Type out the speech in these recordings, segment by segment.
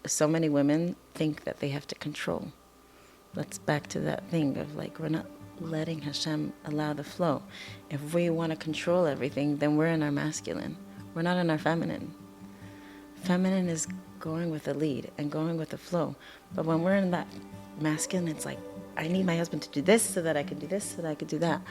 so many women think that they have to control. That's back to that thing of like, we're not letting Hashem allow the flow. If we want to control everything, then we're in our masculine. We're not in our feminine. Feminine is going with the lead and going with the flow. But when we're in that masculine, it's like, I need my husband to do this so that I can do this so that I can do that.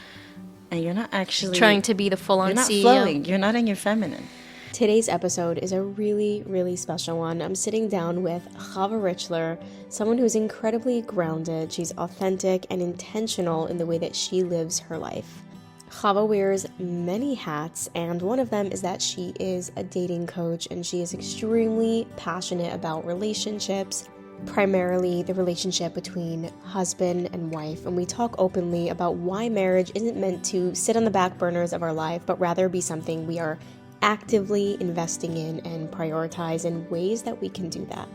And you're not actually trying to be the full-on You're not CEO. flowing. You're not in your feminine. Today's episode is a really, really special one. I'm sitting down with Chava Richler, someone who's incredibly grounded. She's authentic and intentional in the way that she lives her life. Chava wears many hats, and one of them is that she is a dating coach, and she is extremely passionate about relationships, primarily the relationship between husband and wife. And we talk openly about why marriage isn't meant to sit on the back burners of our life, but rather be something we are actively investing in and prioritize in ways that we can do that.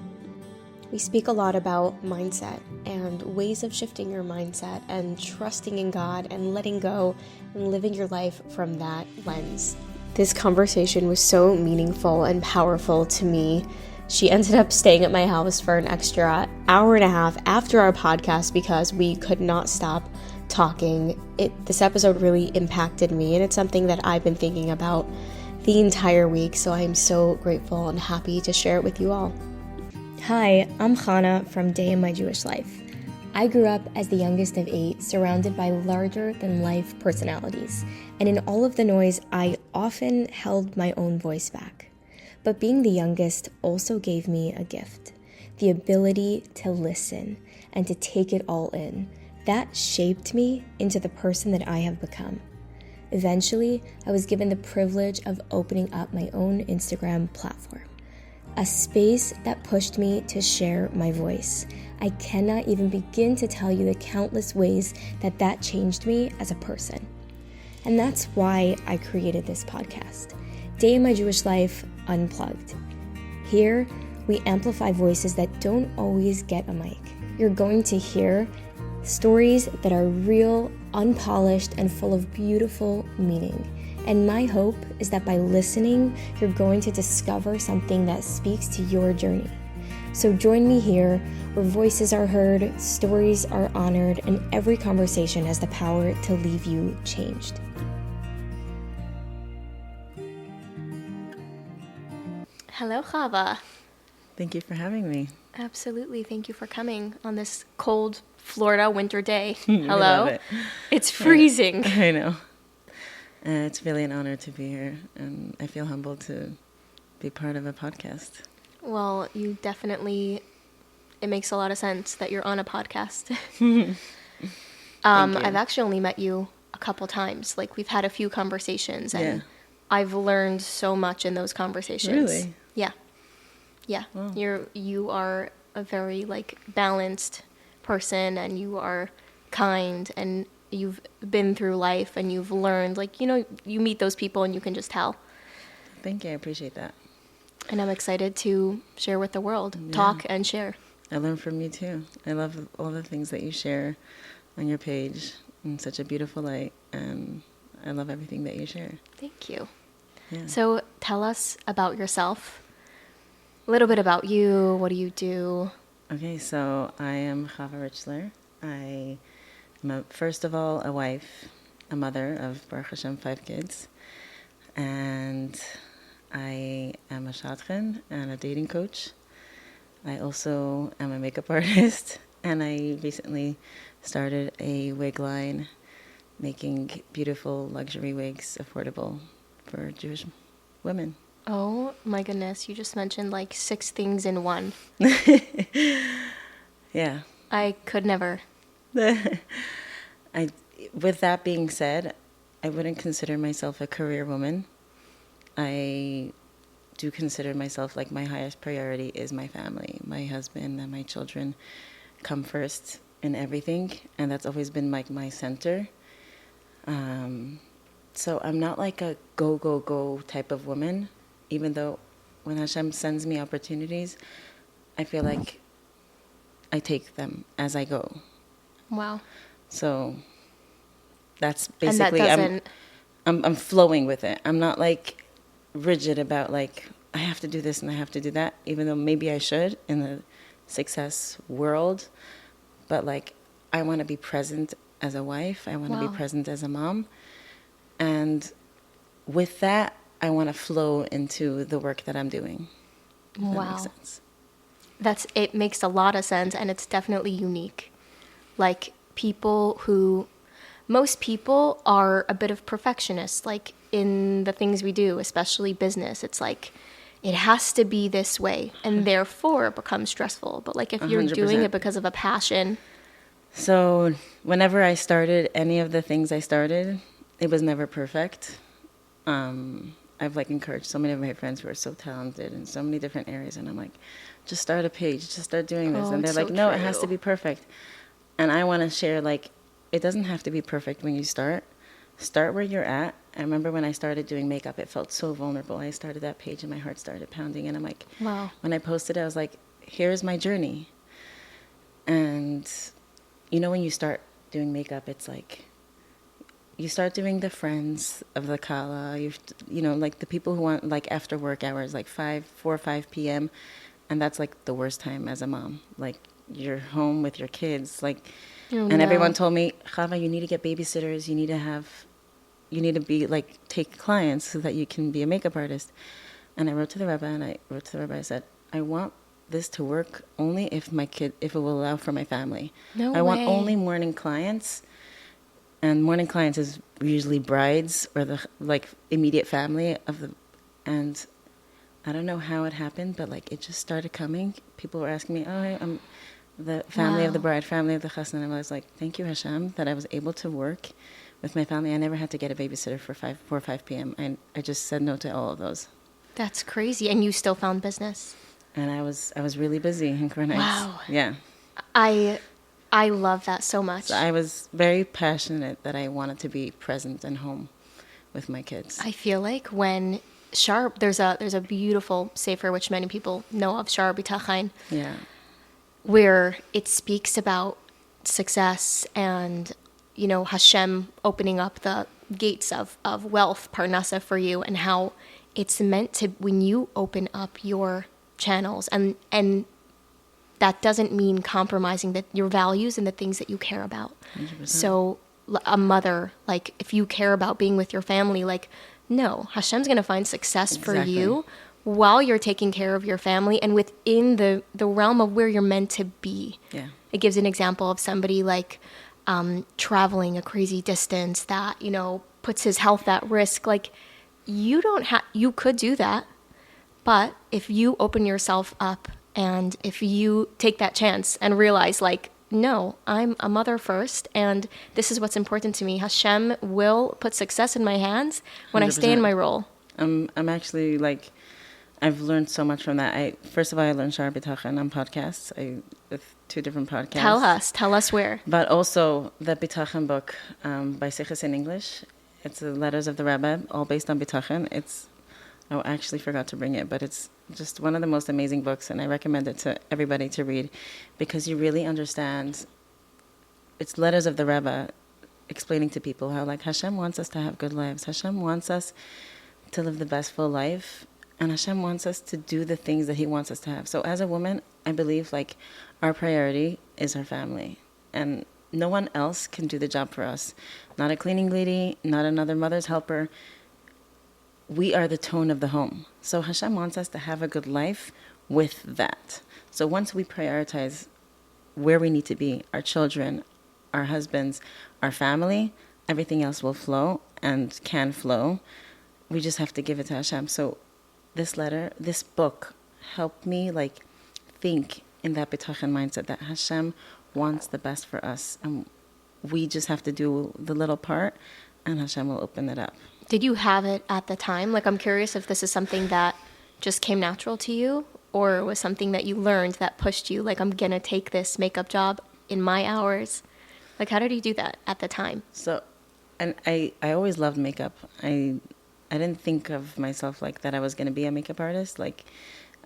We speak a lot about mindset and ways of shifting your mindset and trusting in God and letting go and living your life from that lens. This conversation was so meaningful and powerful to me. She ended up staying at my house for an extra hour and a half after our podcast because we could not stop talking. This episode really impacted me, and it's something that I've been thinking about the entire week, so I am so grateful and happy to share it with you all. Hi, I'm Chana from Day in My Jewish Life. I grew up as the youngest of 8, surrounded by larger-than-life personalities, and in all of the noise, I often held my own voice back. But being the youngest also gave me a gift, the ability to listen and to take it all in. That shaped me into the person that I have become. Eventually, I was given the privilege of opening up my own Instagram platform, a space that pushed me to share my voice. I cannot even begin to tell you the countless ways that changed me as a person. And that's why I created this podcast, Day in My Jewish Life Unplugged. Here, we amplify voices that don't always get a mic. You're going to hear stories that are real, unpolished, and full of beautiful meaning. And my hope is that by listening, you're going to discover something that speaks to your journey. So join me here, where voices are heard, stories are honored, and every conversation has the power to leave you changed. Hello, Chava. Thank you for having me. Absolutely. Thank you for coming on this cold Florida winter day. I Hello. love it. It's freezing. I know. It's really an honor to be here, and I feel humbled to be part of a podcast. Well, you definitely, it makes a lot of sense that you're on a podcast. I've actually only met you a couple times. Like, we've had a few conversations, and I've learned so much in those conversations. Really? Yeah. Wow. You are a very balanced person, and you are kind, and you've been through life, and you've learned, you meet those people and you can just tell. Thank you. I appreciate that. And I'm excited to share with the world, talk and share. I learn from you too. I love all the things that you share on your page in such a beautiful light, and I love everything that you share. Thank you. Yeah. So tell us about yourself, a little bit about you. What do you do? Okay, so I am Chava Richler. I am, first of all, a wife, a mother of, Baruch Hashem, 5 kids. And I am a shadchan and a dating coach. I also am a makeup artist. And I recently started a wig line making beautiful luxury wigs affordable for Jewish women. Oh my goodness, you just mentioned 6 things in one. Yeah. I could never. With that being said, I wouldn't consider myself a career woman. I do consider myself my highest priority is my family. My husband and my children come first in everything, and that's always been my center. So I'm not a go type of woman, even though when Hashem sends me opportunities, I feel like I take them as I go. Wow. So that's basically, and that doesn't... I'm flowing with it. I'm not rigid about I have to do this and I have to do that, even though maybe I should in the success world. But like, I want to be present as a wife. I want to be present as a mom. And with that, I want to flow into the work that I'm doing. If that makes sense. It makes a lot of sense, and it's definitely unique. Like, most people are a bit of perfectionists, like in the things we do, especially business. It's like, it has to be this way, and therefore it becomes stressful. But like, if you're 100%. doing it because of a passion. So whenever I started any of the things I started, it was never perfect. I've like encouraged so many of my friends who are so talented in so many different areas, and I'm like, just start a page, just start doing this. And they're like, no, it has to be perfect. And I want to share, like, it doesn't have to be perfect when you start. Start where you're at. I remember when I started doing makeup, it felt so vulnerable. I started that page and my heart started pounding, and I'm like, Wow. When I posted it, I was like, here's my journey. And you know, when you start doing makeup, it's like, you start doing the friends of the kala, you know, like the people who want like after work hours, like 4 or 5 p.m. And that's like the worst time as a mom. Like, you're home with your kids, like, everyone told me, Chava, you need to get babysitters. You need to be like, take clients so that you can be a makeup artist. And I wrote to the Rebbe, I said, I want this to work only if it will allow for my family. I want only morning clients. And morning clients is usually brides or the like immediate family of the, and I don't know how it happened, but like it just started coming. People were asking me, I'm the family of the bride, family of the chassan. And I was like, thank you, Hashem, that I was able to work with my family. I never had to get a babysitter for 4 or 5 p.m. And I just said no to all of those. That's crazy. And you still found business. And I was really busy in Cornice. Wow. Yeah. I love that so much. So I was very passionate that I wanted to be present and home with my kids. I feel like when there's a beautiful sefer which many people know of, Shar B'Tachain, Yeah. where it speaks about success and, you know, Hashem opening up the gates of wealth, parnasa, for you, and how it's meant to, when you open up your channels, and that doesn't mean compromising your values and the things that you care about. 100%. So a mother, like, if you care about being with your family, like, no, Hashem's going to find success for you while you're taking care of your family and within the realm of where you're meant to be. Yeah. It gives an example of somebody like traveling a crazy distance that, you know, puts his health at risk. Like, you could do that, but if you open yourself up and if you take that chance and realize, like, no, I'm a mother first, and this is what's important to me. Hashem will put success in my hands when 100%. I stay in my role. I'm actually, like, I've learned so much from that. First of all, I learned Shar B'Tachan on podcasts, with 2 different podcasts. Tell us where. But also the B'Tachan book by Sichas in English. It's the Letters of the Rebbe, all based on B'Tachan. I actually forgot to bring it, but it's just one of the most amazing books, and I recommend it to everybody to read, because you really understand. It's Letters of the Rebbe explaining to people how, like, Hashem wants us to have good lives. Hashem wants us to live the best full life, and Hashem wants us to do the things that He wants us to have. So as a woman, I believe, like, our priority is our family, and no one else can do the job for us. Not a cleaning lady, not another mother's helper. We are the tone of the home. So Hashem wants us to have a good life with that. So once we prioritize where we need to be, our children, our husbands, our family, everything else will flow and can flow. We just have to give it to Hashem. So this book helped me, like, think in that B'Tachan mindset that Hashem wants the best for us. And we just have to do the little part, and Hashem will open it up. Did you have it at the time? Like, I'm curious if this is something that just came natural to you, or was something that you learned that pushed you, like, I'm going to take this makeup job in my hours. Like, how did you do that at the time? So, and I always loved makeup. I didn't think of myself like that I was going to be a makeup artist. Like,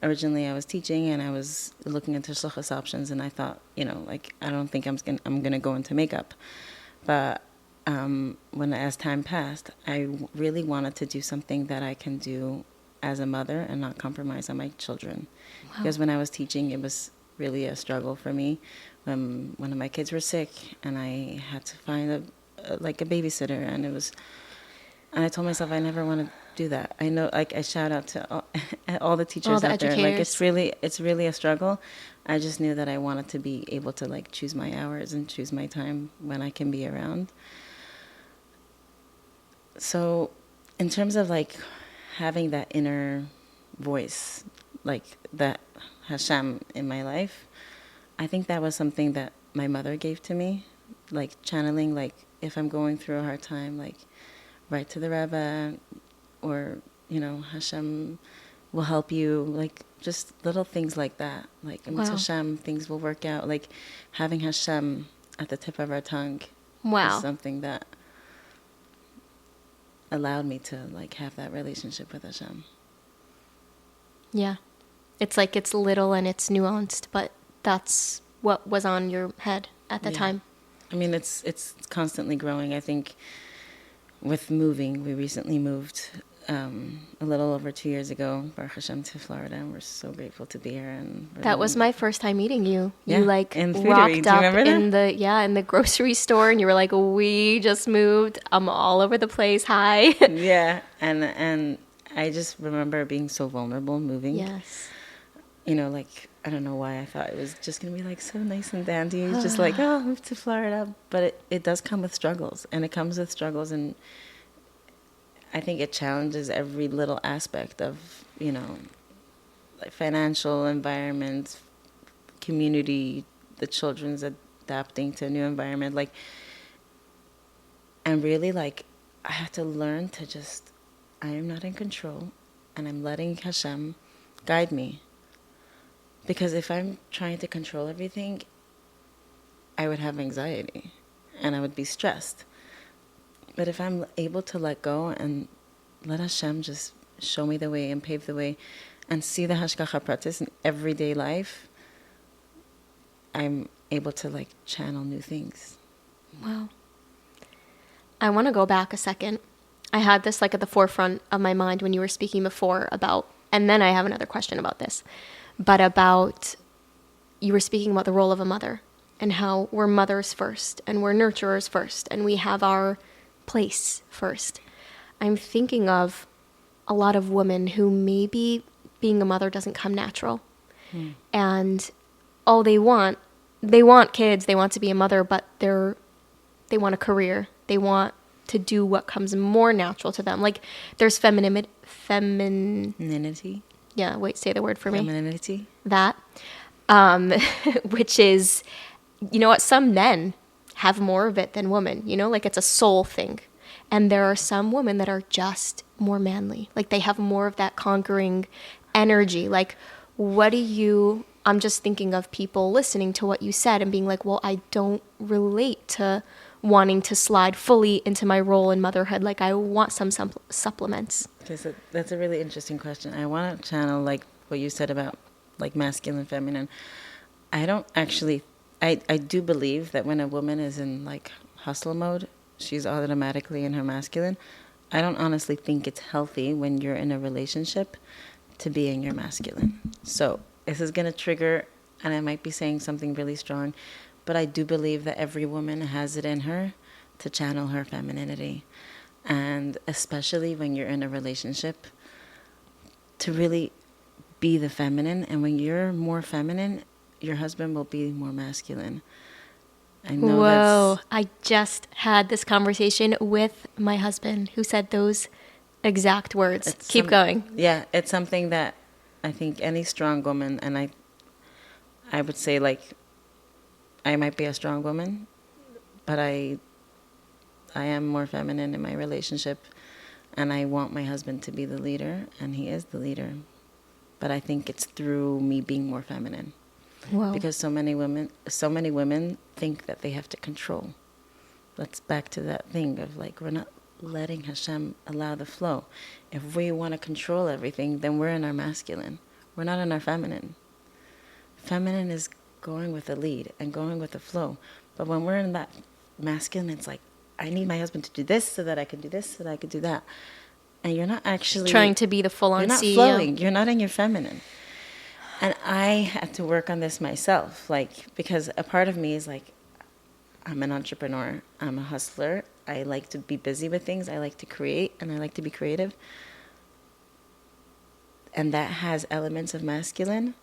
originally I was teaching and I was looking into shluchas options, and I thought, you know, like, I don't think I'm going to go into makeup. But as time passed, I really wanted to do something that I can do as a mother and not compromise on my children. Wow. Because when I was teaching, it was really a struggle for me. One of my kids were sick, and I had to find a babysitter, and I told myself I never want to do that. I know, like, I shout out to all the teachers out there. Like, it's really a struggle. I just knew that I wanted to be able to, like, choose my hours and choose my time when I can be around. So in terms of, like, having that inner voice, like that Hashem in my life, I think that was something that my mother gave to me, like channeling, like if I'm going through a hard time, like write to the Rebbe, or, you know, Hashem will help you, like just little things like that. Like, wow. Hashem, things will work out. Like having Hashem at the tip of our tongue wow. is something that allowed me to, like, have that relationship with Hashem. Yeah. It's like it's little and it's nuanced, but that's what was on your head at the time. I mean, it's constantly growing. I think with moving, we recently moved a little over 2 years ago, Baruch Hashem, to Florida, and we're so grateful to be here. And that was my first time meeting you. Yeah, you like in rocked up in the grocery store, and you were like, "We just moved. I'm all over the place. Hi." Yeah, and I just remember being so vulnerable moving. Yes. You know, like, I don't know why I thought it was just going to be, like, so nice and dandy. It's just like, oh, move to Florida. But it does come with struggles. And it comes with struggles. And I think it challenges every little aspect of, you know, like financial environment, community, the children's adapting to a new environment. Like, and really, like, I have to learn to just, I am not in control. And I'm letting Hashem guide me. Because if I'm trying to control everything, I would have anxiety and I would be stressed. But if I'm able to let go and let Hashem just show me the way and pave the way and see the hashgacha pratis in everyday life, I'm able to, like, channel new things. Wow. I want to go back a second. I had this, like, at the forefront of my mind when you were speaking before about, and then I have another question about this. But about, you were speaking about the role of a mother and how we're mothers first and we're nurturers first and we have our place first. I'm thinking of a lot of women who maybe being a mother doesn't come natural. And all they want kids, they want to be a mother, but they want a career. They want to do what comes more natural to them. Like there's femininity. Yeah, wait, say the word for me. Femininity. That. Which is, you know what, some men have more of it than women, you know, like it's a soul thing. And there are some women that are just more manly. Like they have more of that conquering energy. Like, I'm just thinking of people listening to what you said and being like, well, I don't relate to wanting to slide fully into my role in motherhood. Like I want some supplements. Okay, so that's a really interesting question. I want to channel, like, what you said about, like, masculine, feminine. I don't actually, I do believe that when a woman is in, like, hustle mode, she's automatically in her masculine. I don't honestly think it's healthy when you're in a relationship to be in your masculine. So this is going to trigger, and I might be saying something really strong, but I do believe that every woman has it in her to channel her femininity. And especially when you're in a relationship, to really be the feminine. And when you're more feminine, your husband will be more masculine. I know. Whoa, I just had this conversation with my husband who said those exact words. Keep going. Yeah, it's something that I think any strong woman, and I would say, like, I might be a strong woman, but I am more feminine in my relationship, and I want my husband to be the leader, and he is the leader. But I think it's through me being more feminine. Wow. Because so many women think that they have to control. That's back to that thing of, like, we're not letting Hashem allow the flow. If we want to control everything, then we're in our masculine. We're not in our feminine. Feminine is going with the lead and going with the flow. But when we're in that masculine, it's like, I need my husband to do this so that I can do this, so that I can do that. and you're not actually trying to be the full-on you're not CEO. flowing. You're not in your feminine. And I had to work on this myself, like, because a part of me is like, I'm an entrepreneur. I'm a hustler. I like to be busy with things. I like to create, and I like to be creative. And that has elements of masculine.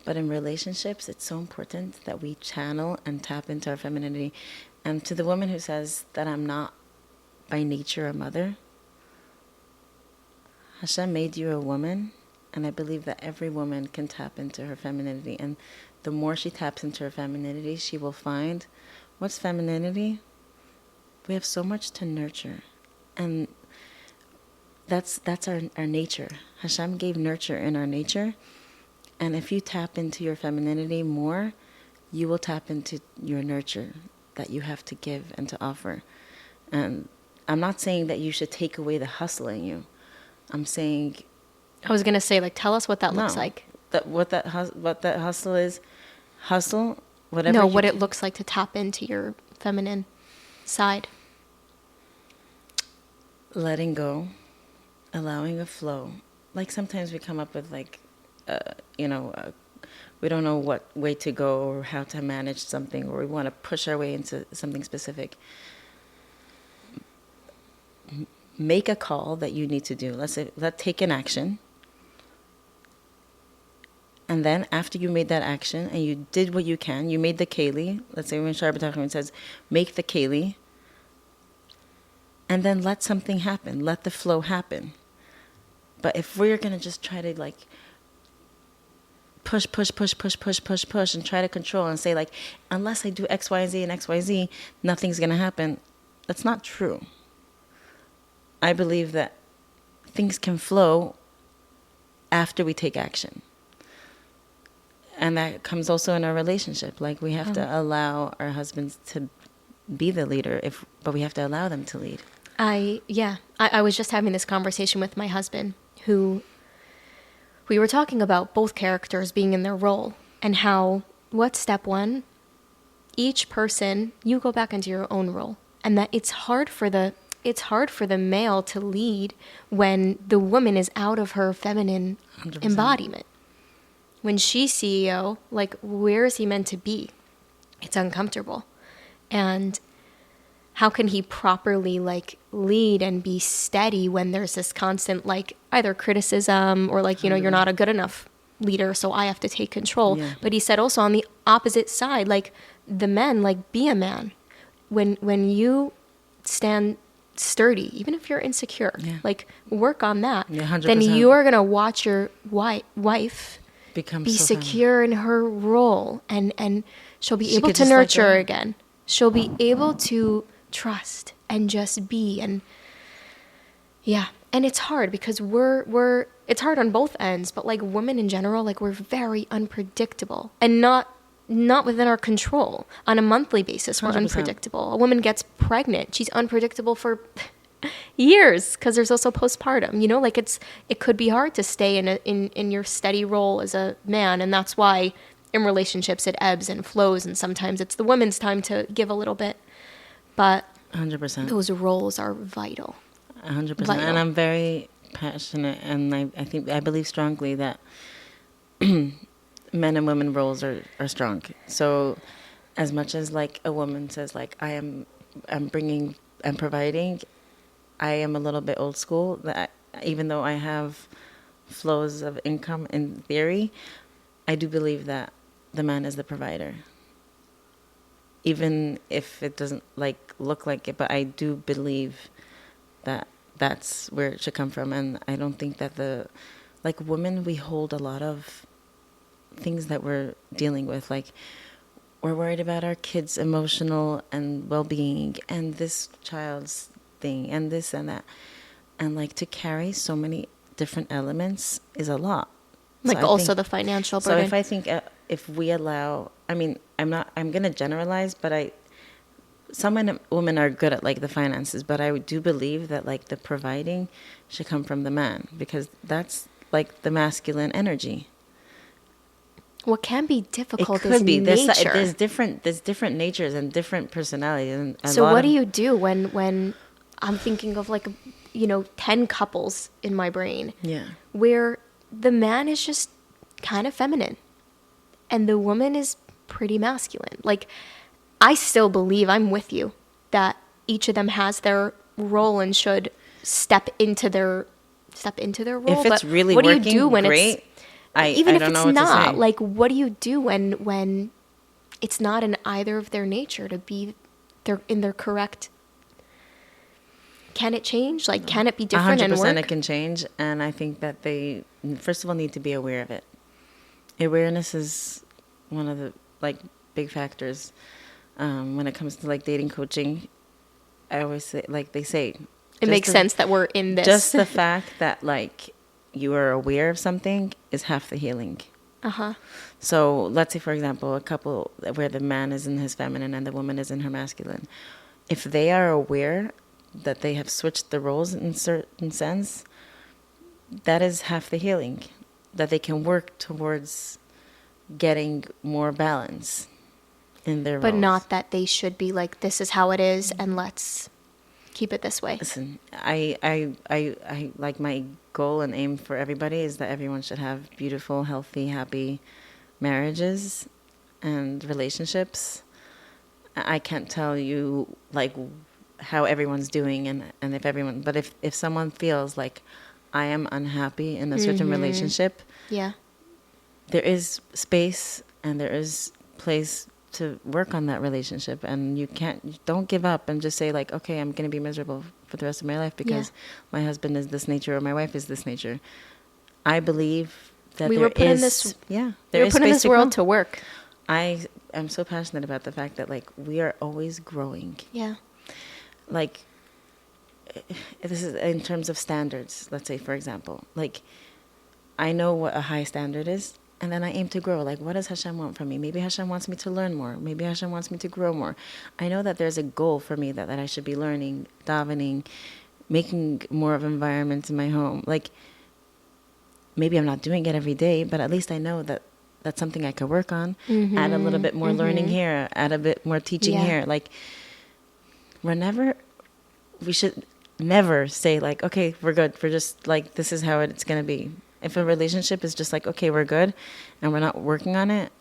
But in relationships, it's so important that we channel and tap into our femininity. And to the woman who says that I'm not by nature a mother, Hashem made you a woman. And I believe that every woman can tap into her femininity. And the more she taps into her femininity, she will find, what's femininity? We have so much to nurture. And that's our nature. Hashem gave nurture in our nature. And if you tap into your femininity more, you will tap into your nurture that you have to give and to offer. And I'm not saying that you should take away the hustle in you. I'm saying... I was going to say, like, tell us what that looks like. What that hustle is, whatever. No, what it looks like to tap into your feminine side. Letting go, allowing a flow. Like sometimes we come up with like, we don't know what way to go or how to manage something, or we want to push our way into something specific. Make a call that you need to do. Let's take an action. And then after you made that action and you did what you can, you made the keli. Let's say when Shar B'Tachim says, make the keli. And then let something happen. Let the flow happen. But if we're going to just try to like push and try to control and say like, unless I do X, Y, Z and X, Y, Z, nothing's going to happen. That's not true. I believe that things can flow after we take action. And that comes also in our relationship. Like we have to allow our husbands to be the leader, but we have to allow them to lead. I was just having this conversation with my husband, who we were talking about both characters being in their role and how, what's step one? Each person, you go back into your own role, and that it's hard for the male to lead when the woman is out of her feminine 100%. Embodiment. When she's CEO, like, where is he meant to be? It's uncomfortable. And how can he properly, like, lead and be steady when there's this constant, like, either criticism or, like, you're not a good enough leader, so I have to take control. Yeah. But he said also on the opposite side, like, the men, like, be a man. When you stand sturdy, even if you're insecure, like, work on that. Yeah, then you are going to watch your wife be so secure in her role, and she'll be able to nurture again. She'll be able to trust and just be, and and it's hard because it's hard on both ends, but like women in general, like we're very unpredictable and not within our control. On a monthly basis, we're 100%. Unpredictable. A woman gets pregnant, she's unpredictable for years because there's also postpartum. Like it could be hard to stay in your steady role as a man, and that's why in relationships it ebbs and flows, and sometimes it's the woman's time to give a little bit. But 100%, those roles are vital. 100%, vital. And I'm very passionate, and I believe strongly that men and women roles are strong. So as much as like a woman says like I'm providing, I am a little bit old school, that even though I have flows of income in theory, I do believe that the man is the provider. Even if it doesn't like look like it, but I do believe that that's where it should come from. And I don't think that women, we hold a lot of things that we're dealing with. Like, we're worried about our kids' emotional and well-being and this child's thing and this and that, and like to carry so many different elements is a lot. Like so also the financial burden. So if I think if we allow, I'm gonna generalize, but some women are good at like the finances, but I do believe that like the providing should come from the man, because that's like the masculine energy. What can be difficult is nature. There's different natures and different personalities. And so what do you do when I'm thinking of like 10 couples in my brain. Yeah. Where the man is just kind of feminine and the woman is pretty masculine. Like, I still believe, I'm with you, that each of them has their role and should step into their role. If it's but really what working, do you do when great. even I if don't it's know what to not? say. Like, what do you do when it's not in either of their nature to be in their correct? Can it change? Like, can it be different and 100% work? it can change, and I think that they first of all need to be aware of it. Awareness is one of the big factors when it comes to dating coaching. I always say, they say, It makes sense that we're in this. Just the fact that you are aware of something is half the healing. So let's say, for example, a couple where the man is in his feminine and the woman is in her masculine. If they are aware that they have switched the roles in certain sense, that is half the healing. That they can work towards getting more balance in their but roles. not that they should be like, this is how it is and let's keep it this way. Listen, I my goal and aim for everybody is that everyone should have beautiful, healthy, happy marriages and relationships. I can't tell you how everyone's doing and if everyone, but if someone feels like I am unhappy in a certain relationship, Yeah. there is space and there is place to work on that relationship, and don't give up and just say okay, I'm going to be miserable for the rest of my life because my husband is this nature or my wife is this nature. I believe that we there were put is, in this yeah, we there were is put in space this to world grow. to work. I am so passionate about the fact that we are always growing. Yeah. This is in terms of standards. Let's say, for example, I know what a high standard is, and then I aim to grow. What does Hashem want from me? Maybe Hashem wants me to learn more. Maybe Hashem wants me to grow more. I know that there's a goal for me that I should be learning, davening, making more of environments in my home. Maybe I'm not doing it every day, but at least I know that that's something I could work on. Add a little bit more learning here, add a bit more teaching here. We should never say okay, we're good. We're just this is how it's going to be. If a relationship is just okay, we're good, and we're not working on it,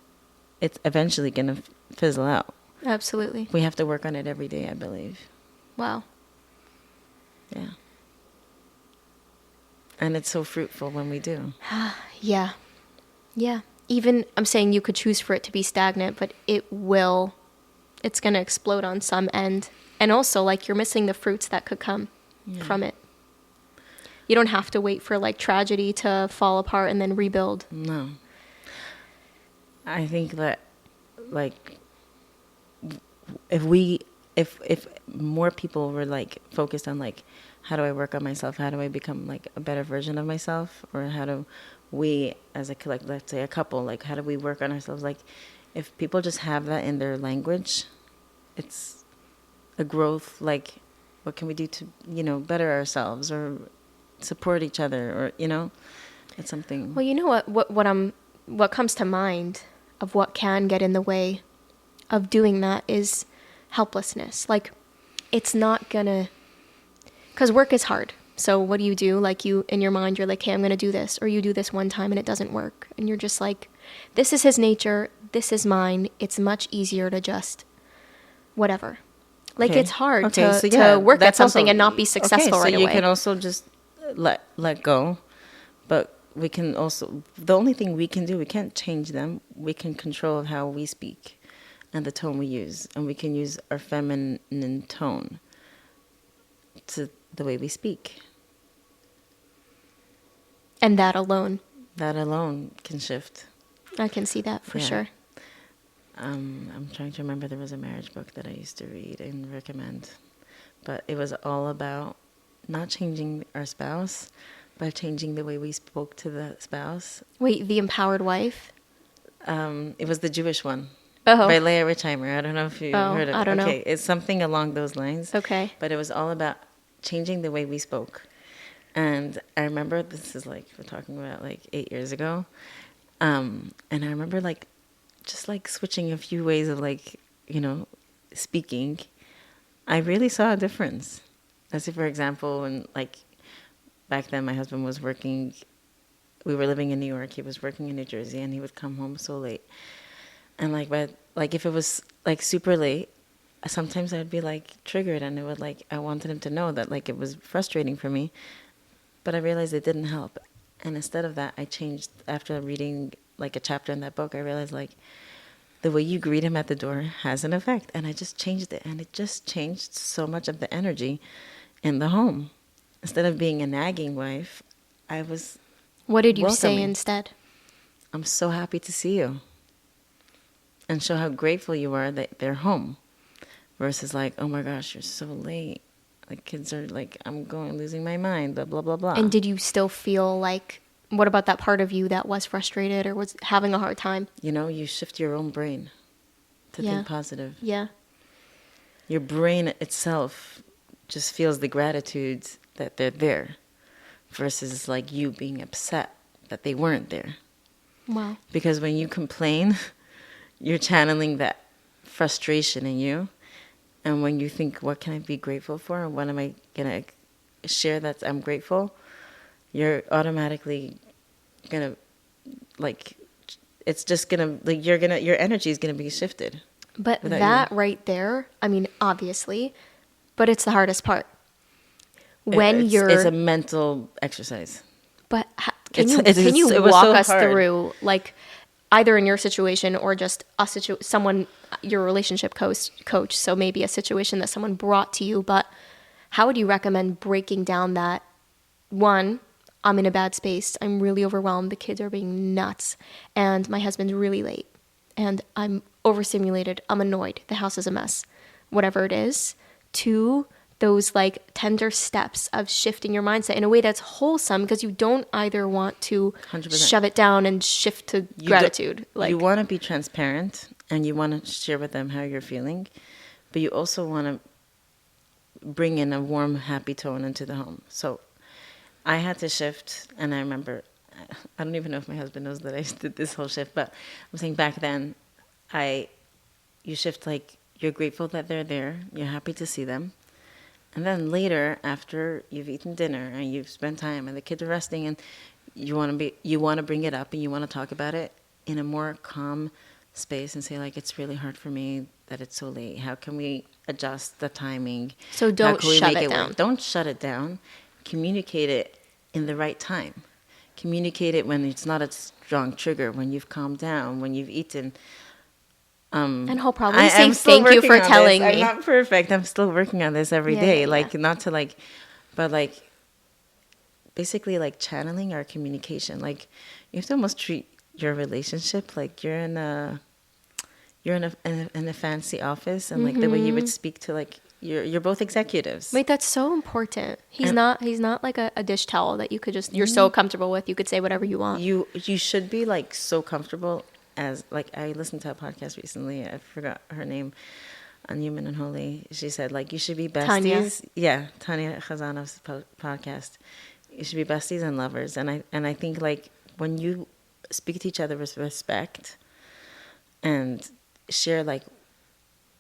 it's eventually going to fizzle out. Absolutely. We have to work on it every day, I believe. Wow. Yeah. And it's so fruitful when we do. Yeah. Yeah. Even, I'm saying you could choose for it to be stagnant, but it's going to explode on some end. And also, you're missing the fruits that could come from it. You don't have to wait for tragedy to fall apart and then rebuild. No. I think that if more people were focused on how do I work on myself, how do I become a better version of myself, or how do we as let's say a couple, how do we work on ourselves, if people just have that in their language, it's a growth. What can we do to better ourselves or support each other, or it's something. Well, you know what comes to mind of what can get in the way of doing that is helplessness. It's not gonna, because work is hard. So what do? You in your mind, you're hey, I'm gonna do this, or you do this one time and it doesn't work, and you're just this is his nature, this is mine. It's much easier to just whatever. Okay. It's hard so to work at that's something also, and not be successful right away. So you can also just let go, but we can also, the only thing we can do, we can't change them. We can control how we speak and the tone we use, and we can use our feminine tone to the way we speak. And that alone can shift. I can see that for sure. I'm trying to remember, there was a marriage book that I used to read and recommend, but it was all about not changing our spouse, but changing the way we spoke to the spouse. Wait, The Empowered Wife? It was the Jewish one. Oh. By Leah Richheimer. I don't know if you heard of it. I don't know. Okay, it's something along those lines. Okay. But it was all about changing the way we spoke. And I remember, this is we're talking about 8 years ago. And I remember just switching a few ways of speaking. I really saw a difference. As if, for example, when back then my husband was working. We were living in New York. He was working in New Jersey, and he would come home so late. And but if it was like super late, sometimes I'd be like triggered, and it would like I wanted him to know that like it was frustrating for me. But I realized it didn't help. And instead of that, I changed after reading like a chapter in that book. I realized like the way you greet him at the door has an effect. And I just changed it. And it just changed so much of the energy in the home. Instead of being a nagging wife, I was What did you say welcoming. instead? I'm so happy to see you. And show how grateful you are that they're home. Versus like, oh my gosh, you're so late. Like kids are like, I'm losing my mind, blah, blah, blah, blah. And did you still feel like, what about that part of you that was frustrated or was having a hard time? You know, you shift your own brain to Yeah. think positive. Yeah. Your brain itself just feels the gratitude that they're there versus like you being upset that they weren't there. Wow. Because when you complain, you're channeling that frustration in you. And when you think, what can I be grateful for? And what am I going to share that I'm grateful? You're automatically going to, like, it's just going to, like, your energy is going to be shifted. But without that you. right there, I mean, obviously, but it's the hardest part. When It's a mental exercise. But It can was walk so us hard. through, like, either in your situation or just someone, your relationship coach, so maybe a situation that someone brought to you, but how would you recommend breaking down that, one, I'm in a bad space, I'm really overwhelmed, the kids are being nuts, and my husband's really late, and I'm overstimulated, I'm annoyed, the house is a mess, whatever it is, to those like tender steps of shifting your mindset in a way that's wholesome, because you don't either want to 100%. shove it down and shift to gratitude. You want to be transparent and you want to share with them how you're feeling, but you also want to bring in a warm, happy tone into the home. So I had to shift, and I remember, I don't even know if my husband knows that I did this whole shift, but I'm saying back then, you shift like you're grateful that they're there, you're happy to see them. And then later, after you've eaten dinner and you've spent time and the kids are resting, and you want to bring it up and you want to talk about it in a more calm space and say like, it's really hard for me that it's so late. How can we adjust the timing? So don't shut it down. Don't shut it down. Communicate it in the right time. Communicate it when it's not a strong trigger, when you've calmed down, when you've eaten. And he'll probably say thank you for telling me. I'm not perfect. I'm still working on this every day. Like, not to like, but like, basically like channeling our communication. Like, you have to almost treat your relationship like you're in a fancy office, and like the way you would speak to like you're both executives. Wait, that's so important. He's not like a dish towel that you could just, you're so comfortable with, you could say whatever you want. You should be like so comfortable. As like, I listened to a podcast recently, I forgot her name, on Human and Holy. She said like, you should be besties. Tanya Khazanov's podcast. You should be besties and lovers. And I think like when you speak to each other with respect and share like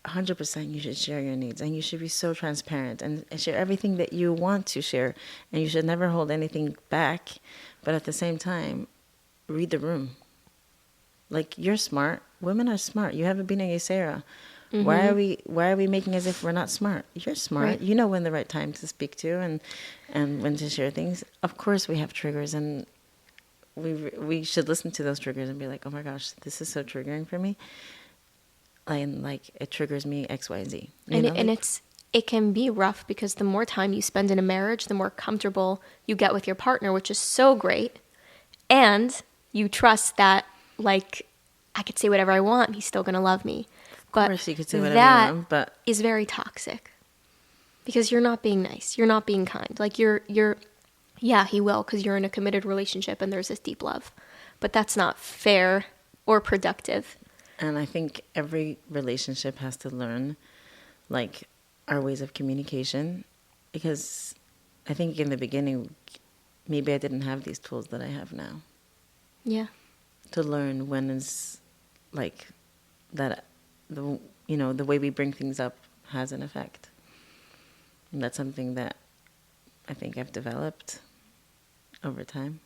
100%, you should share your needs, and you should be so transparent and share everything that you want to share, and you should never hold anything back. But at the same time, read the room. Like, you're smart. Women are smart. You have a Bina Yesera. Why are we making as if we're not smart? You're smart. Right. You know when the right time to speak to and when to share things. Of course we have triggers, and we should listen to those triggers and be like, oh my gosh, this is so triggering for me. And like, it triggers me X, Y, Z. It can be rough, because the more time you spend in a marriage, the more comfortable you get with your partner, which is so great. And you trust that, like, I could say whatever I want, he's still going to love me. Of course you could say whatever you want, but is very toxic, because you're not being nice. You're not being kind. Like, you're yeah, he will, because you're in a committed relationship and there's this deep love. But that's not fair or productive. And I think every relationship has to learn, like, our ways of communication, because I think in the beginning, maybe I didn't have these tools that I have now. Yeah. To learn when is, like, that, the way we bring things up has an effect. And that's something that I think I've developed. over time.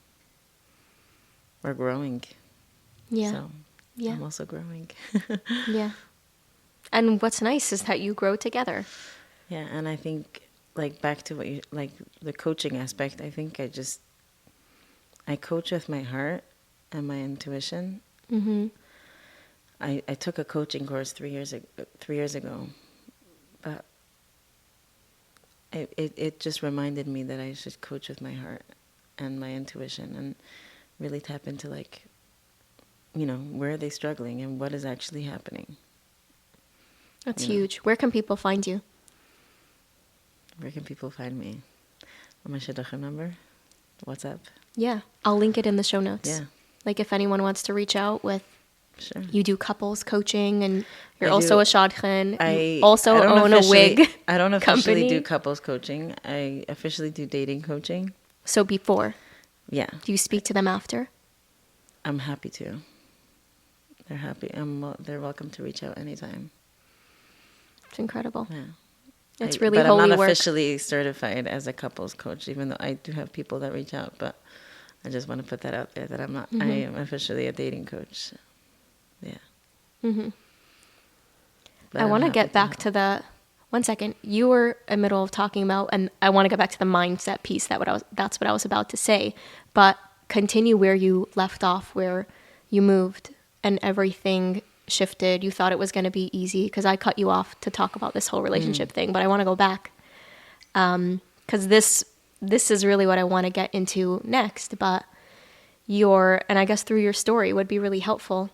We're growing. Yeah. So Yeah. I'm also growing. Yeah. And what's nice is that you grow together. Yeah, and I think, like, back to what you, like, the coaching aspect, I think I coach with my heart and my intuition. Mm-hmm. I took a coaching course 3 years ago, but it just reminded me that I should coach with my heart and my intuition and really tap into, like, where are they struggling and what is actually happening. That's huge. Where can people find you? Where can people find me? On my Shidduchim number? WhatsApp? Yeah. I'll link it in the show notes. Yeah. Like if anyone wants to reach out with, Sure. you do couples coaching and you're I also do. a shadchan. I You also I don't own a wig I don't officially company. do couples coaching. I officially do dating coaching. So before, Yeah. do you speak to them after? I'm happy to. They're happy. They're welcome to reach out anytime. It's incredible. Yeah. It's really but holy I'm not work. officially certified as a couples coach, even though I do have people that reach out. But I just want to put that out there that I'm not. I am officially a dating coach. Yeah. Mm-hmm. But I I'm want to happy get back help. to the 1 second. You were in the middle of talking about, and I want to get back to the mindset piece. That's what I was about to say. But continue where you left off, where you moved and everything shifted. You thought it was going to be easy because I cut you off to talk about this whole relationship thing. But I want to go back because this is really what I want to get into next. But and I guess through your story would be really helpful,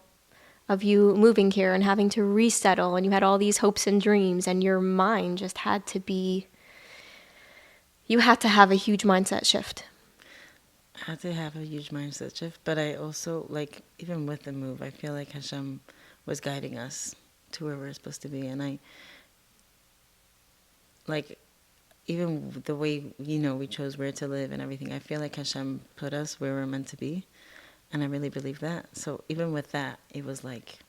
of you moving here and having to resettle, and you had all these hopes and dreams, and your mind just you had to have a huge mindset shift. I had to have a huge mindset shift, but I also, like, even with the move, I feel like Hashem was guiding us to where we're supposed to be. And I, like, even the way, we chose where to live and everything, I feel like Hashem put us where we're meant to be. And I really believe that. So even with that, it was like,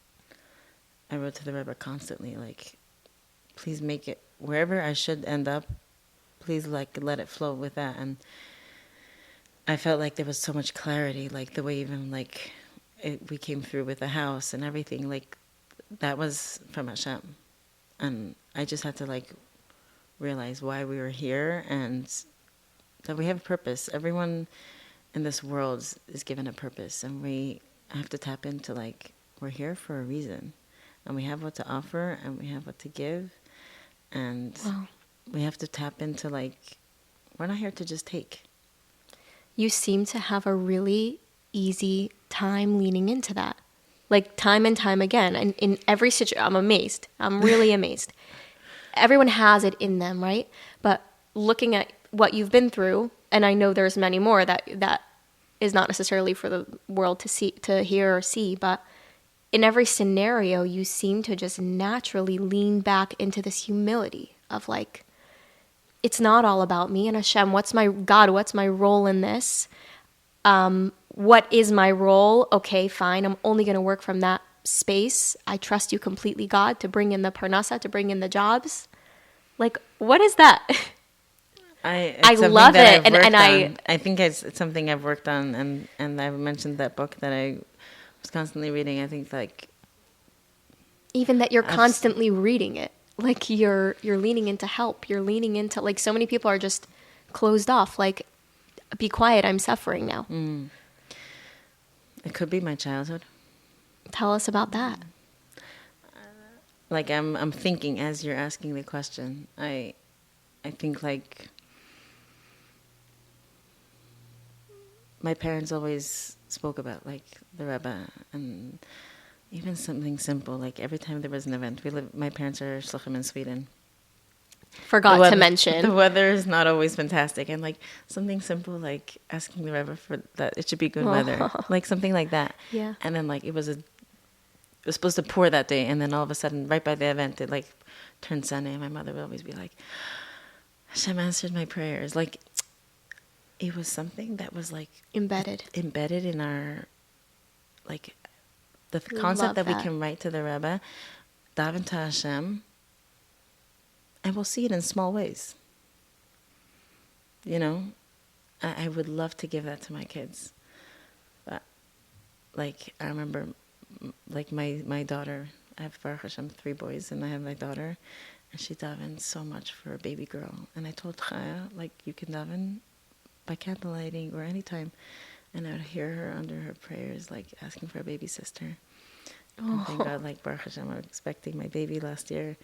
I wrote to the Rebbe constantly, like, please make it, wherever I should end up, please, like, let it flow with that. And I felt like there was so much clarity, like the way even, like, we came through with the house and everything, like, that was from Hashem. And I just had to, like, realize why we were here and that we have a purpose. Everyone in this world is given a purpose, and we have to tap into, like, we're here for a reason. And we have what to offer, and we have what to give. And Wow. we have to tap into, like, we're not here to just take. You seem to have a really easy time leaning into that. Like time and time again. And in every situation, I'm amazed. I'm really amazed. Everyone has it in them, right? But looking at what you've been through, and I know there's many more that is not necessarily for the world to hear or see, but in every scenario, you seem to just naturally lean back into this humility of, like, it's not all about me and Hashem. What's my role in this? What is my role? Okay, fine. I'm only going to work from that space. I trust you completely, God, to bring in the parnassa, to bring in the jobs. Like, what is that? I love it, and I think it's something I've worked on, and I've mentioned that book that I was constantly reading. I think, like, even that you're constantly reading it, like you're leaning into help. You're leaning into, like, so many people are just closed off. Like, be quiet. I'm suffering now. It could be my childhood. Tell us about that. Like, I'm thinking as you're asking the question. I think, like, my parents always spoke about, like, the Rebbe, and even something simple, like every time there was an event. My parents are Shidduchim in Sweden. Forgot to mention. The weather is not always fantastic, and, like, something simple like asking the Rebbe for that it should be good weather, like something like that. Yeah. And then, like, it was supposed to pour that day, and then all of a sudden, right by the event, it, like, turned sunny, and my mother would always be like, Hashem answered my prayers. Like, it was something that was, like, embedded in our, like, the concept that we can write to the Rebbe, daven to Hashem, and we'll see it in small ways. I would love to give that to my kids. But, like, I remember, like, my daughter, I have, Baruch Hashem, 3 boys, and I have my daughter, and she davened so much for a baby girl. And I told Chaya, like, you can daven by candlelighting or anytime. And I would hear her under her prayers, like, asking for a baby sister. And thank God, like, Baruch Hashem, I was expecting my baby last year.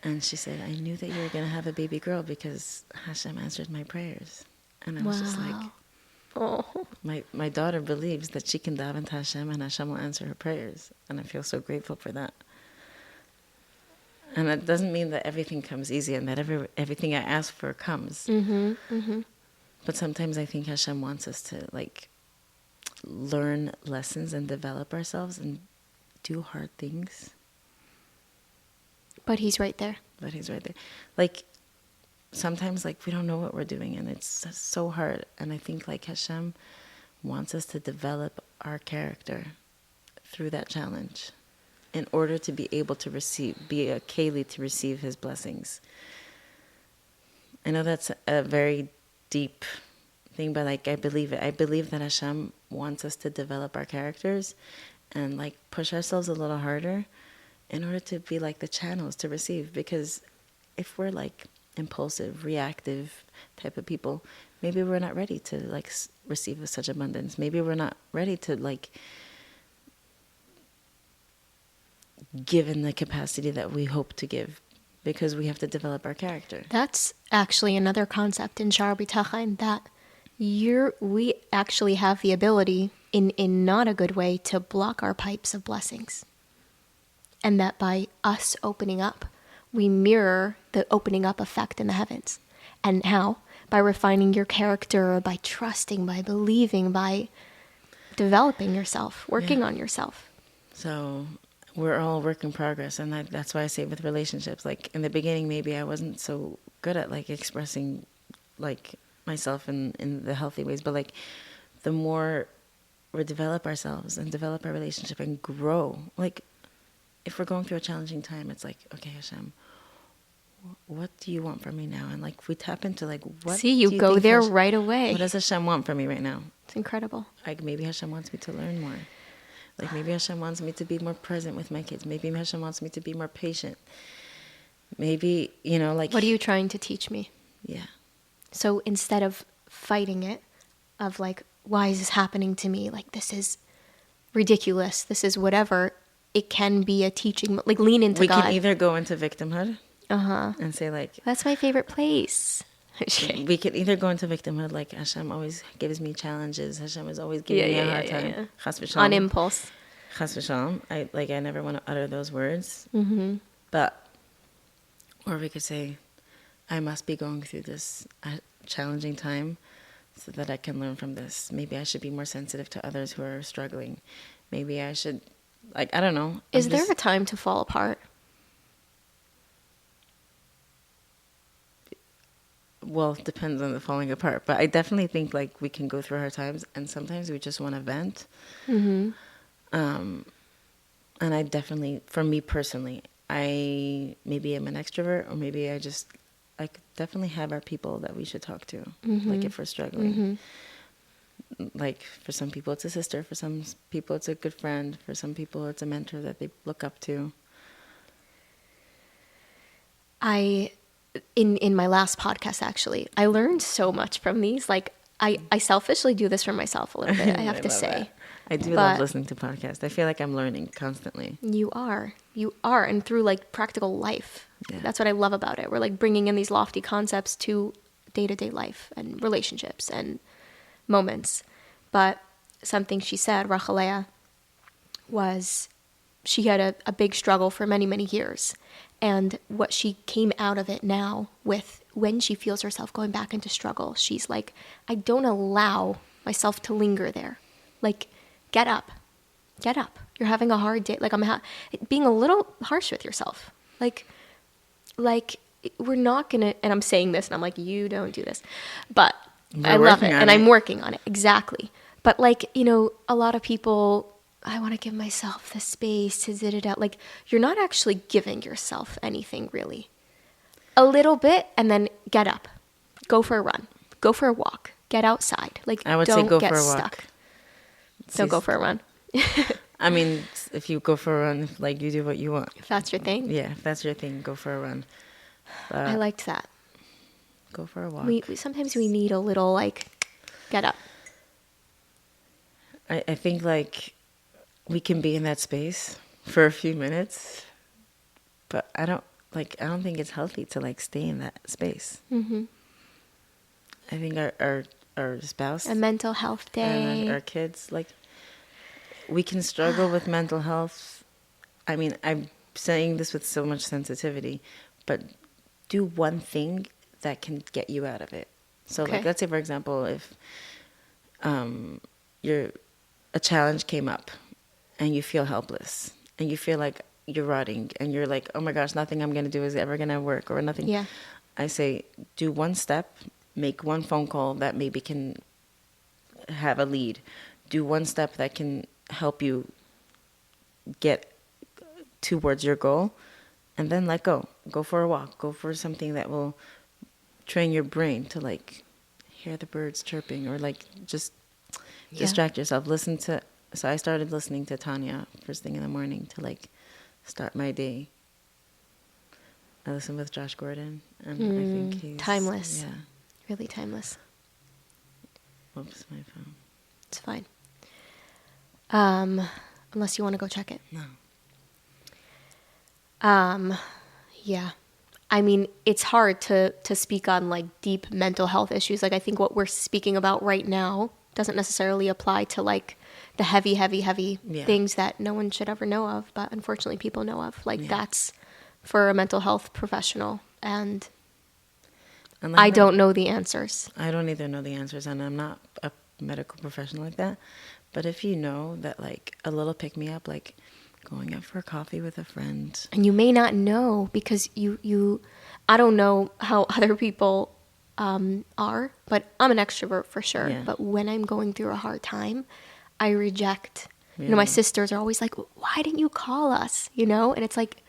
And she said, I knew that you were going to have a baby girl because Hashem answered my prayers. And I was just like, Oh. my daughter believes that she can daven to Hashem and Hashem will answer her prayers. And I feel so grateful for that. And it doesn't mean that everything comes easy and that everything I ask for comes. Mm-hmm. Mm-hmm. But sometimes I think Hashem wants us to, like, learn lessons and develop ourselves and do hard things. But he's right there. But he's right there. Like, sometimes, like, we don't know what we're doing, and it's so hard. And I think, like, Hashem wants us to develop our character through that challenge in order to be able to be a keli to receive his blessings. I know that's a very deep thing, but, like, I believe it. I believe that Hashem wants us to develop our characters and, like, push ourselves a little harder in order to be, like, the channels to receive. Because if we're, like, impulsive, reactive type of people, maybe we're not ready to, like, receive such abundance. Maybe we're not ready to, like, give in the capacity that we hope to give, because we have to develop our character. That's actually another concept in Shar B'Tachon, that we actually have the ability, in not a good way, to block our pipes of blessings. And that by us opening up, we mirror the opening up effect in the heavens. And how? By refining your character, by trusting, by believing, by developing yourself, working on yourself. So we're all work in progress, and that's why I say with relationships, like, in the beginning, maybe I wasn't so good at, like, expressing, like, myself in the healthy ways, but, like, the more we develop ourselves and develop our relationship and grow, like, if we're going through a challenging time, it's like, okay, Hashem, what do you want from me now? And, like, we tap into, like, what See, you go there right away. What does Hashem want from me right now? It's incredible. Like, maybe Hashem wants me to learn more. Like, maybe Hashem wants me to be more present with my kids. Maybe Hashem wants me to be more patient. Maybe, you know, like... What are you trying to teach me? Yeah. So instead of fighting it, of, like, why is this happening to me? Like, this is ridiculous. This is whatever. It can be a teaching, like, lean into God. We can either go into victimhood and say, like... That's my favorite place. We can either go into victimhood, like, Hashem always gives me challenges. Hashem is always giving me a hard time. Yeah. Chas v'shalom. On impulse. Chas v'shalom. I never want to utter those words. Mm-hmm. But, or we could say, I must be going through this challenging time so that I can learn from this. Maybe I should be more sensitive to others who are struggling. Maybe I should, like, I don't know. Is there a time to fall apart? Well, it depends on the falling apart. But I definitely think, like, we can go through hard times, and sometimes we just want to vent. Mm-hmm. And I definitely, for me personally, I maybe am an extrovert, or maybe I definitely have our people that we should talk to, like, if we're struggling. Mm-hmm. Like, for some people it's a sister, for some people it's a good friend, for some people it's a mentor that they look up to. In my last podcast, actually, I learned so much from these. Like, I selfishly do this for myself a little bit, I have to say. That. I do love listening to podcasts. I feel like I'm learning constantly. You are. And through, like, practical life. Yeah. That's what I love about it. We're, like, bringing in these lofty concepts to day-to-day life and relationships and moments. But something she said, Rachalea, was she had a big struggle for many, many years. And what she came out of it now with, when she feels herself going back into struggle, she's like, I don't allow myself to linger there. Like, get up. You're having a hard day. Like, being a little harsh with yourself. Like, we're not going to, and I'm saying this and I'm like, you don't do this, but I love it. And I'm working on it. Exactly. But, like, you know, a lot of people, I want to give myself the space to zit it out. Like, you're not actually giving yourself anything, really. A little bit, and then get up. Go for a run. go for a walk. Get outside. Like, I would don't say go get for a stuck. walk. Don't go for a run. I mean, if you go for a run, like, you do what you want. If that's your thing. Yeah, if that's your thing, go for a run. I liked that. Go for a walk. We sometimes we need a little, like, get up. I think, like, we can be in that space for a few minutes, but I don't think it's healthy to, like, stay in that space. Mm-hmm. I think our spouse A mental health day. and our kids, like, we can struggle with mental health. I mean, I'm saying this with so much sensitivity, but do one thing that can get you out of it. So, Okay. like, let's say, for example, if a challenge came up and you feel helpless and you feel like you're rotting and you're like, oh my gosh, nothing I'm going to do is ever going to work or nothing. Yeah. I say, do one step, make one phone call that maybe can have a lead. Do one step that can help you get towards your goal, and then let go. Go for a walk. Go for something that will train your brain to, like, hear the birds chirping or, like, just distract yourself. So I started listening to Tanya first thing in the morning to, like, start my day. I listen with Josh Gordon, and I think he's timeless. Yeah. Really timeless. Oops, my phone. It's fine. Unless you want to go check it. No. Yeah. I mean, it's hard to speak on, like, deep mental health issues. Like, I think what we're speaking about right now doesn't necessarily apply to, like, the heavy Yeah. things that no one should ever know of, but unfortunately people know of. Like, Yeah. that's for a mental health professional, and And I don't know the answers. I don't either know the answers, and I'm not a medical professional like that. But if you know that, like, a little pick-me-up, like going out for a coffee with a friend. And you may not know because I don't know how other people are, but I'm an extrovert for sure. Yeah. But when I'm going through a hard time, I reject. You know, my sisters are always like, "Why didn't you call us?" You know, and it's like,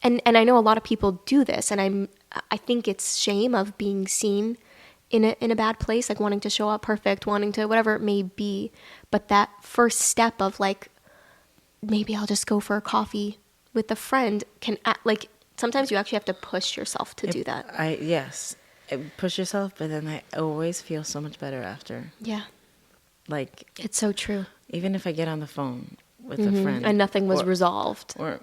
and I know a lot of people do this, and I think it's shame of being seen in a bad place, like wanting to show up perfect, wanting to whatever it may be. But that first step of, like, maybe I'll just go for a coffee with a friend can like, sometimes you actually have to push yourself to do that. Yes. Push yourself, but then I always feel so much better after. Yeah. Like, It's so true. even if I get on the phone with a friend. And nothing was resolved. Or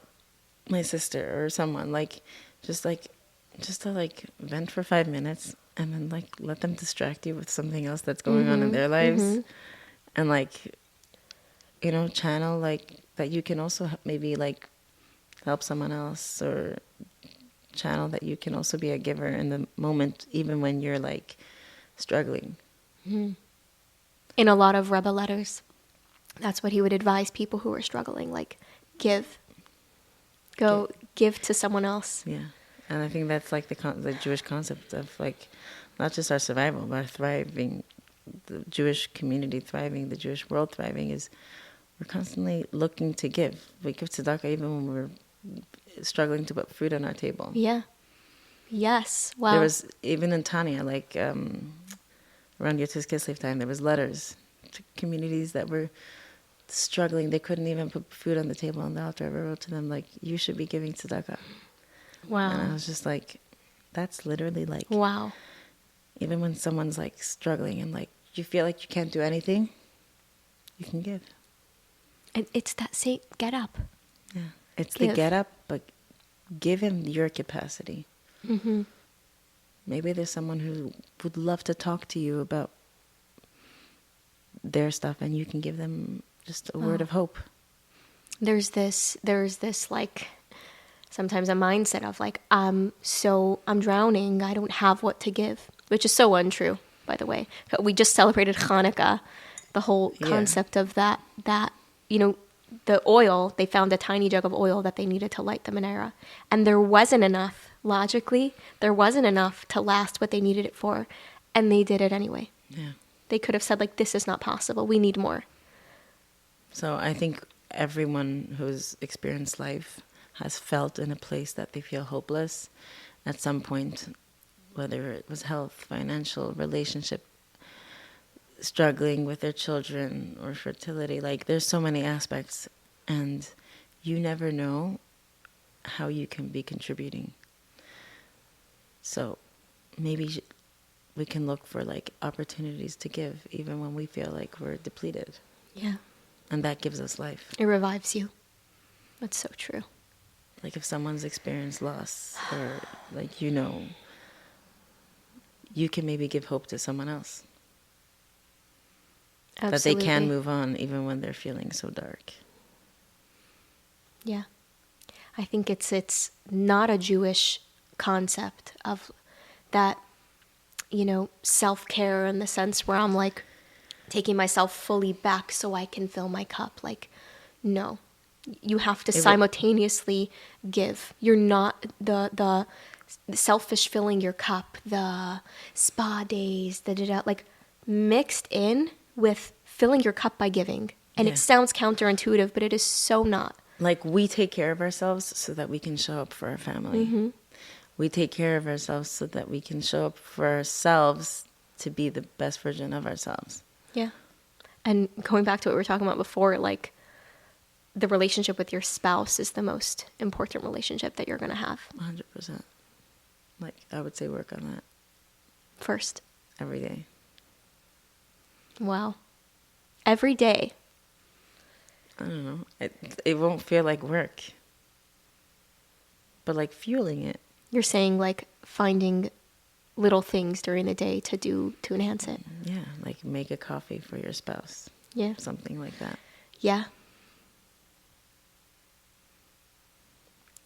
my sister or someone, like, just to, like, vent for 5 minutes and then, like, let them distract you with something else that's going on in their lives. And, like, you know, channel, like, that you can also maybe, like, help someone else, or channel that you can also be a giver in the moment, even when you're, like, struggling. In a lot of Rebbe letters, that's what he would advise people who are struggling, like, give. Go give to someone else. Yeah. And I think that's, like, the Jewish concept of, like, not just our survival, but our thriving, the Jewish community thriving, the Jewish world thriving, is we're constantly looking to give. We give tzedakah even when we're struggling to put food on our table. Yeah. Yes. Wow. There was, even in Tanya, like, around Yotzes Kislev time, there was letters to communities that were struggling. They couldn't even put food on the table, and the Alter Rebbe wrote to them, like, you should be giving tzedakah. Wow. And I was just like, that's literally, like, Wow. even when someone's, like, struggling and, like, you feel like you can't do anything, you can give. And it's that same get up. Yeah. It's Give. the get up, but give him your capacity. Mm-hmm. Maybe there's someone who would love to talk to you about their stuff, and you can give them just a word of hope. There's this like, sometimes a mindset of, like, I'm drowning, I don't have what to give, which is so untrue, by the way. We just celebrated Hanukkah, the whole concept of that, you know, the oil, they found a tiny jug of oil that they needed to light the menorah, and there wasn't enough, logically, there wasn't enough to last what they needed it for, and they did it anyway. Yeah. They could have said, like, this is not possible, we need more. So I think everyone who's experienced life has felt in a place that they feel hopeless at some point. whether it was health, financial, relationship, struggling with their children, or fertility. Like, there's so many aspects, and you never know how you can be contributing. So maybe we can look for like opportunities to give even when we feel like we're depleted. Yeah. And that gives us life. It revives you. That's so true. Like if someone's experienced loss, or like, you can maybe give hope to someone else. Absolutely. That they can move on even when they're feeling so dark. Yeah. I think it's not a Jewish concept of that, self-care in the sense where I'm like taking myself fully back so I can fill my cup. Like, no. You have to simultaneously give. You're not the selfish filling your cup, the spa days, like mixed in with filling your cup by giving. And it sounds counterintuitive, but it is so not. Like, we take care of ourselves so that we can show up for our family. Mm-hmm. We take care of ourselves so that we can show up for ourselves to be the best version of ourselves. Yeah. And going back to what we were talking about before, like, the relationship with your spouse is the most important relationship that you're going to have. 100%. Like, I would say work on that. First. Every day. Wow. Every day. I don't know. It won't feel like work. But like fueling it. You're saying like finding little things during the day to enhance it. Yeah, like make a coffee for your spouse. Yeah. Something like that. Yeah.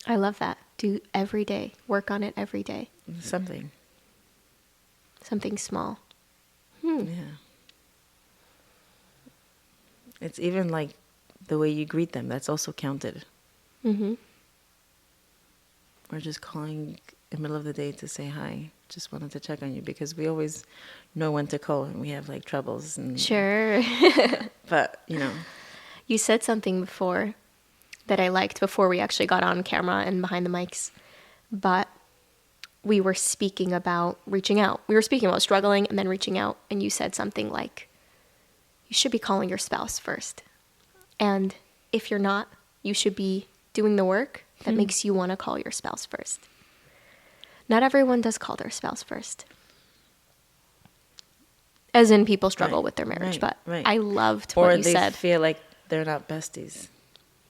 I love that. Do every day. Work on it every day. Something. Something small. Yeah. It's even like the way you greet them. That's also counted. Mm-hmm. Or just calling in the middle of the day to say hi. Just wanted to check on you, because we always know when to call and we have like troubles. And Sure. But, You said something before that I liked before we actually got on camera and behind the mics. But we were speaking about reaching out. We were speaking about struggling and then reaching out. And you said something like, you should be calling your spouse first. And if you're not, you should be doing the work that makes you want to call your spouse first. Not everyone does call their spouse first. As in, people struggle with their marriage. But I loved what you said. Or they feel like they're not besties.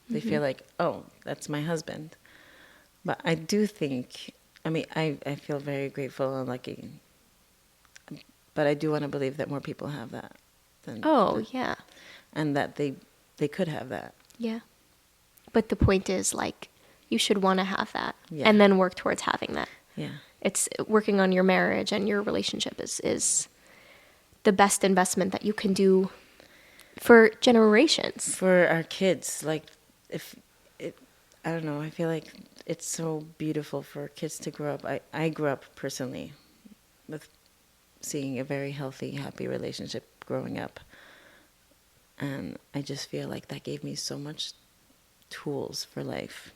They feel like, oh, that's my husband. But I do think, I feel very grateful and lucky. But I do want to believe that more people have that. Yeah. And that they could have that. Yeah. But the point is, like, you should want to have that. Yeah. And then work towards having that. Yeah. It's working on your marriage and your relationship is the best investment that you can do for generations. For our kids, like, I don't know, I feel like it's so beautiful for kids to grow up. I grew up personally with seeing a very healthy, happy relationship growing up. And I just feel like that gave me so much tools for life.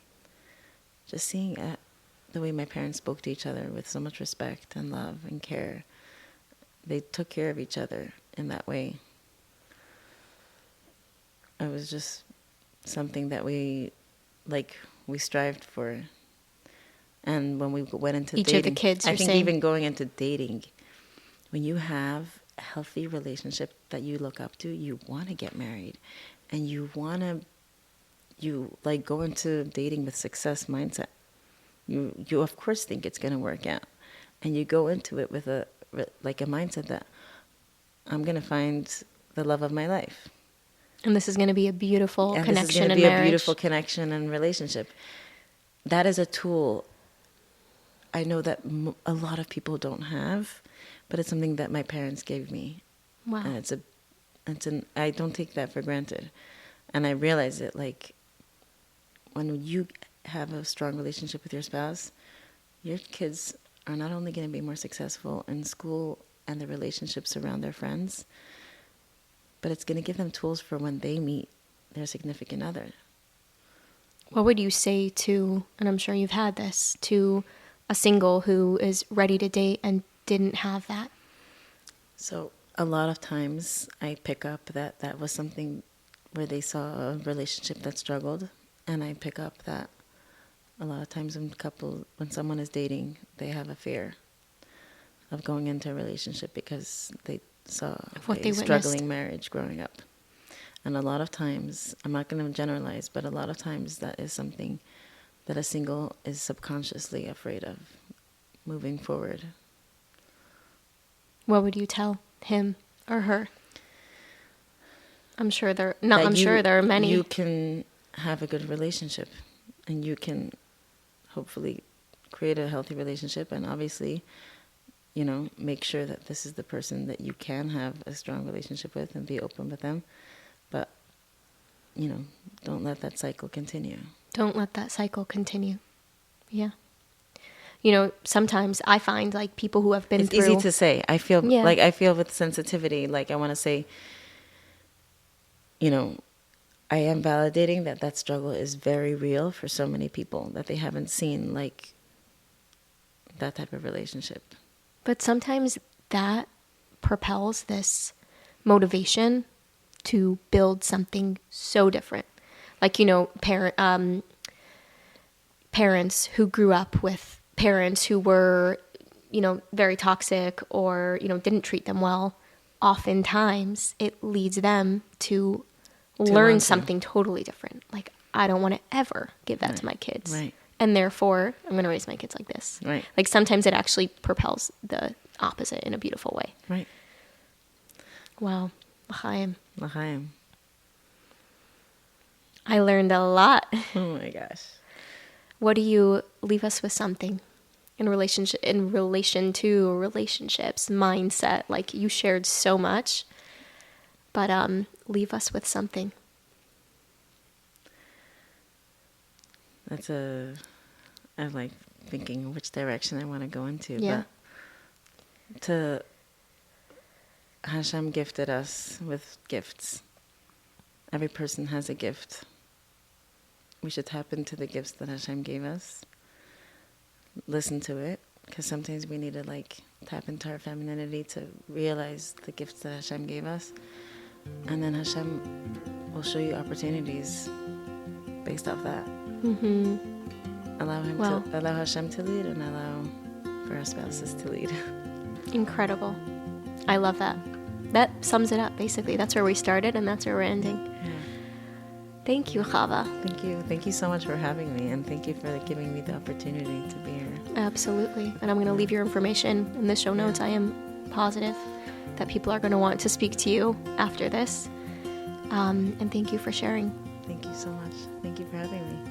Just seeing the way my parents spoke to each other with so much respect and love and care. They took care of each other in that way. It was just something that we strived for. And when we went into each dating, of the kids, I think even going into dating, when you have a healthy relationship that you look up to, you want to get married, and you go into dating with success mindset. You of course think it's going to work out, and you go into it with a mindset that I'm going to find the love of my life. And this is going to be a beautiful connection and marriage. This is going to be a beautiful connection and relationship. That is a tool I know that a lot of people don't have, but it's something that my parents gave me. Wow. And I don't take that for granted. And I realize it, like, when you have a strong relationship with your spouse, your kids are not only going to be more successful in school and the relationships around their friends, but it's going to give them tools for when they meet their significant other. What would you say to, and I'm sure you've had this, to a single who is ready to date and didn't have that? So a lot of times I pick up that was something where they saw a relationship that struggled, and I pick up that a lot of times when someone is dating, they have a fear of going into a relationship because they saw a struggling marriage growing up. And a lot of times, I'm not going to generalize, but a lot of times that is something that a single is subconsciously afraid of moving forward. What would you tell him or her? I'm sure there are many. You can have a good relationship, and you can hopefully create a healthy relationship, and obviously, make sure that this is the person that you can have a strong relationship with and be open with them. But, don't let that cycle continue. Don't let that cycle continue. Yeah. Sometimes I find like people who have been through... It's easy to say. I feel with sensitivity, like I want to say, I am validating that struggle is very real for so many people, that they haven't seen like that type of relationship. But sometimes that propels this motivation to build something so different. Like, parents who grew up with parents who were, very toxic or, didn't treat them well. Oftentimes it leads them to learn something totally different. Like, I don't want to ever give that to my kids. Right. And therefore, I'm going to raise my kids like this. Right. Like, sometimes it actually propels the opposite in a beautiful way. Right. Wow. L'chaim. L'chaim. I learned a lot. Oh my gosh. What do you leave us with something in relation to relationships, mindset? Like, you shared so much, but leave us with something. I'm like thinking which direction I want to go into. Yeah. But Hashem gifted us with gifts. Every person has a gift. We should tap into the gifts that Hashem gave us. Listen to it, because sometimes we need to tap into our femininity to realize the gifts that Hashem gave us. And then Hashem will show you opportunities based off that. Mm-hmm. Allow Hashem to lead, and allow for our spouses to lead. Incredible. I love that. That sums it up, basically. That's where we started, and that's where we're ending. Yeah. Thank you, Chava. Thank you. Thank you so much for having me, and thank you for giving me the opportunity to be here. Absolutely. And I'm going to leave your information in the show notes. I am positive that people are going to want to speak to you after this. And thank you for sharing. Thank you so much. Thank you for having me.